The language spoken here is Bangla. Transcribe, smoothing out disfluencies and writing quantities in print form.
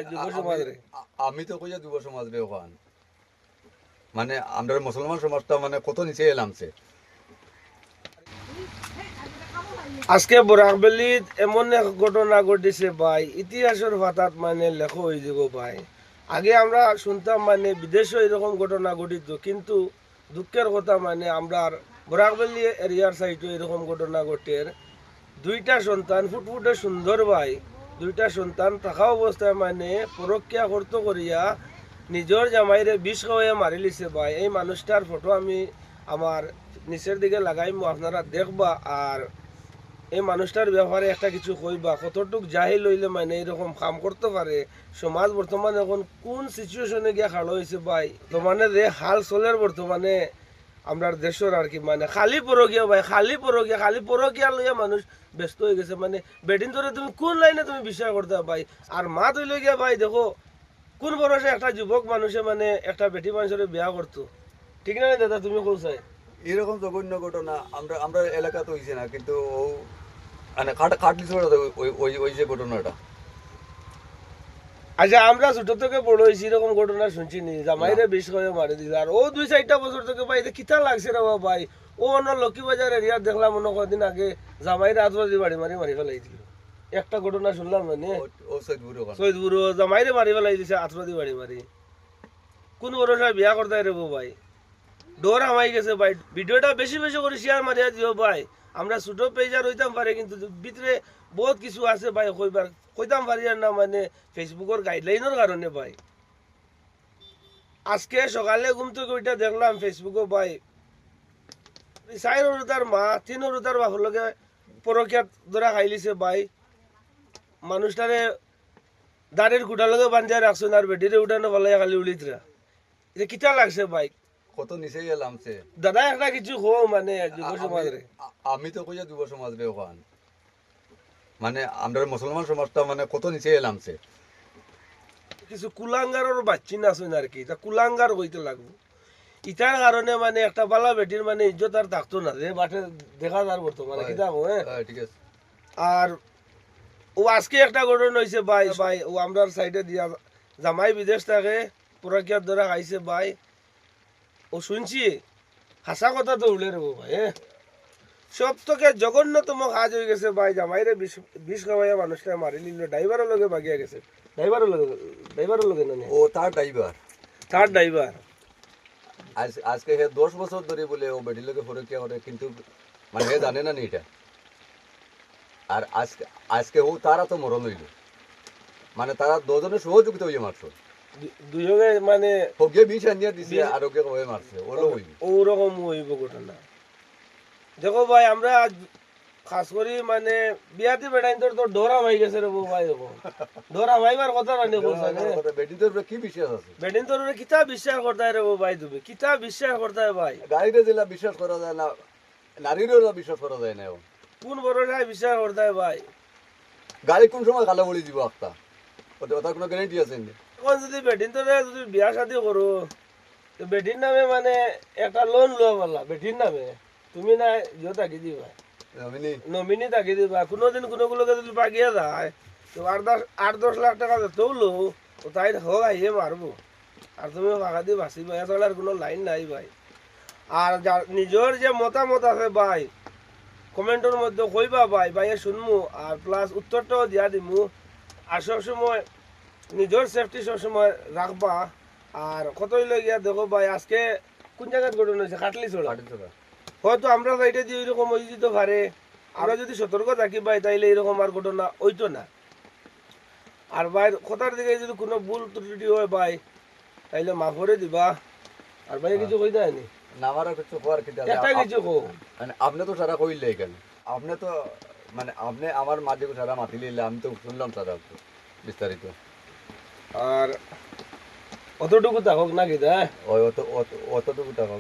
যুব সমাজরে আমি তো কইয়া যুব সমাজ রে ওখান মানে আমরা মুসলমান সমাজটা মানে কত নিচে এলামছে। আজকে বরাকবেলিত এমন এক ঘটনা ঘটেছে ভাই, ইতিহাসের পাতাত মানে লেখো হয়ে যাব ভাই। আগে আমরা শুনতাম মানে বিদেশে এরকম ঘটনা ঘটিত, কিন্তু দুঃখের কথা মানে আমরা বরাকবেলি এরিয়ার সাইডে এরকম ঘটনা ঘটের। দুইটা সন্তান ফুটফুটে সুন্দর ভাই, দুইটা সন্তান থাকা অবস্থায় মানে পরক্রিয়া করতে করিয়া নিজের জামাইরে বিষ খাওয়াইয়া মারি লিছে ভাই। এই মানুষটার ফটো আমি আমার নিচের দিকে লাগাইম, আপনারা দেখবা। আর এই মানুষটার ব্যাপারে একটা কিছু কইবা, কতটুক জাহিল হইলে মানে এরকম কাম করতে পারে। সমাজ বর্তমানে এখন কোন সিচুয়েশনে গিয়া খাড়ো হয়েছে ভাই, তো মানে যে হাল চলের বর্তমানে আমরা দেশের আর কি, মানে খালি পরকিয়া ভাই, খালি পরকিয়া লইয়া মানুষ ব্যস্ত হয়ে গেছে। মানে বেডিন ধরে তুমি কোন লাইনে তুমি বিশ্বাস করতে ভাই। আর মা তৈল গিয়া ভাই দেখো কোন বয়সে একটা যুবক মানুষে মানে একটা বেটি মানুষের বিয়া করতো, ঠিক না দাদা? তুমি কোথায় এরকম জঘন্য ঘটনা আমরা আমরা এলাকাতে হইছে না, কিন্তু ও মানে কাটলি ওই যে ঘটনাটা। আচ্ছা, আমরা ছোট থেকে বড় হয়েছি, এরকম ঘটনা শুনছি নি জামাইরে বিষ করে মারি দিল। আর ও 2-4টা বছর থেকে ভাই কিতা লাগছে রে ভাই। ও অন্য লক্ষ্মীবাজার এরিয়া দেখলাম মনে কদিন আগে জামাইরে আতবাজি বাড়ি মারি ফেলাই দিল। একটা ঘটনা শুনলাম মানে ও সৈদপুর জামাইরে মারি ফেলাই দিছে আতবাজি বাড়ি মারি। কোন ভরসা বিয়া করতে রে ভাই, ডোর আমাই গেছে ভাই। ভিডিওটা বেশি বেশি করে শেয়ার মারিয়া দিও ভাই। আমরা ছোট পেজার হইতাম পারে, কিন্তু ভিতরে বহুত কিছু আছে ভাই কইবার, কইতাম পারি আর না মানে ফেসবুকের গাইডলাইনের কারণে ভাই। আজকে সকালে ঘুম থেকে ওইটা দেখলাম ফেসবুকে ভাই, 4 হরুতার মা 3 হরুতার বাপর লগে পরকিয়াত ধরা খাইলিছে ভাই। মানুষটারে দাঁড়ের কুটার লগে বান্ধিয়া রাখছেন আর বেটিরে উঠানো ফেলাই খালি উলিতরা। এটা কিতা লাগছে ভাই কত নিচে এলামছে দাদা? একটা কিছু হো মানে যুব সমাজরে আমি তো কইয়া যুব সমাজ রে ওখান মানে আমরা মুসলমান সমাজটা মানে কত নিচে এলামছে। কিছু কুলাঙ্গারের বাচ্চি না শুন আর কি, তা কুলাঙ্গার হইতে লাগবো। ইটার কারণে মানে একটা বালা বেটির মানে ইজ্জত আর থাকতো না, যে বাটে দেখা যার বর্তমানে কি দেখো। হ্যাঁ ঠিক আছে। আর ও আজকে একটা ঘটনা হয়েছে ভাই ভাই, ও আমরা সাইডে দিয়া জামাই বিদেশ থাকে পরকিয়ার দ্বারা খাইছে ভাই। ও শুনছি হাসা কথা তো উড়ে রেবো ভাই। হ্যাঁ, সব থেকে জঘন্যতম কাজ হয়ে গেছে ভাই। জামাইরে বিষ খাওয়াইয়া মানুষটা মারি নিল, ড্রাইভারের লগে বাগিয়া গেছে। ড্রাইভারের লগে না ও তার ড্রাইভার, তার ড্রাইভার আজকে হে 10 বছর ধরে বলে ও বেটির লোকে ফরকিয়া করে, কিন্তু মানে হে জানে না নি এটা। আর আজকে আজকে ও তারা তো মরণ হইল, মানে তারা দুজনের সহযোগিতা হইয়া মারছে। দুজনে মানে ওকে বিষ আনিয়া দিছে আর ওকে হয়ে মারছে, ওলো হইল ওরকম হইব ঘটনা। দেখো ভাই, আমরা খাস করি মানে বিয়াতে বেড়াই তো ডোরা মাই গেছে রে ভাই। দেখো ডোরা মাইবার কথা রানি বলছে বেটিদের কি বিশ্বাস আছে? বেডিন তোর কিতা বিশ্বাস করতে রে ভাই, তুমি কিতা বিশ্বাস করতে ভাই? গাড়িতে দিলা বিশ্বাস করা যায় না, নারীরও বিশ্বাস করা যায় না। কোন ভরসায় বিশ্বাস করতে ভাই? গাড়ি কোন সময় কালো বলি দিব একটা, ওটার কোনো গ্যারেন্টি আছে না। এখন যদি বেডিন তোরে যদি বিয়া শাদি করো, তো বেটির নামে মানে একটা লোন লওয়া বলা বেটির নামে, তুমি না ইয়ে তাকি দিবা, নমিনি তাকি দিবা। কোনোদিন কোনোগুলোকে যদি পাকিয়ে যায় তো 8-10 লাখ টাকা যেতেও লো, তো তাই হোক আইয়ে মারবো, আর তুমি ফাঁকা দিয়ে বাঁচিবা। এছাড়া আর কোনো লাইন নাই ভাই। আর নিজের যে মতামত আছে ভাই, কমেন্টের মধ্যে কইবা ভাই, ভাইয়ে শুনমু আর প্লাস উত্তরটাও দিয়া দিমু। আর সবসময় নিজের সেফটি সবসময় রাখবা। আর কতই গিয়া দেখো ভাই, আজকে কোন জায়গায় ঘটনা হয়েছে? খাটলি ছোড়া। হয়তো আমরা সাইডে দিয়ে এরকম হয়ে যেতে পারে, আমরা যদি সতর্ক থাকি ভাই তাইলে এরকম আর ঘটনা হইতো না। আর ভাই কথার দিকে যদি কোনো ভুল ত্রুটি হয় ভাই, তাইলে মাফ করে দিবা। আর ভাই কিছু কই দেয়নি না, আমারও কিছু হওয়ার কি একটা কিছু কো মানে আপনি তো সারা কইলে এখানে, আপনি তো মানে আপনি আমার মাঝে সারা মাতিলে, আমি তো শুনলাম সারা বিস্তারিত। আর অতটুকু থাকুক নাকি দা? ওই অতটুকু টাকা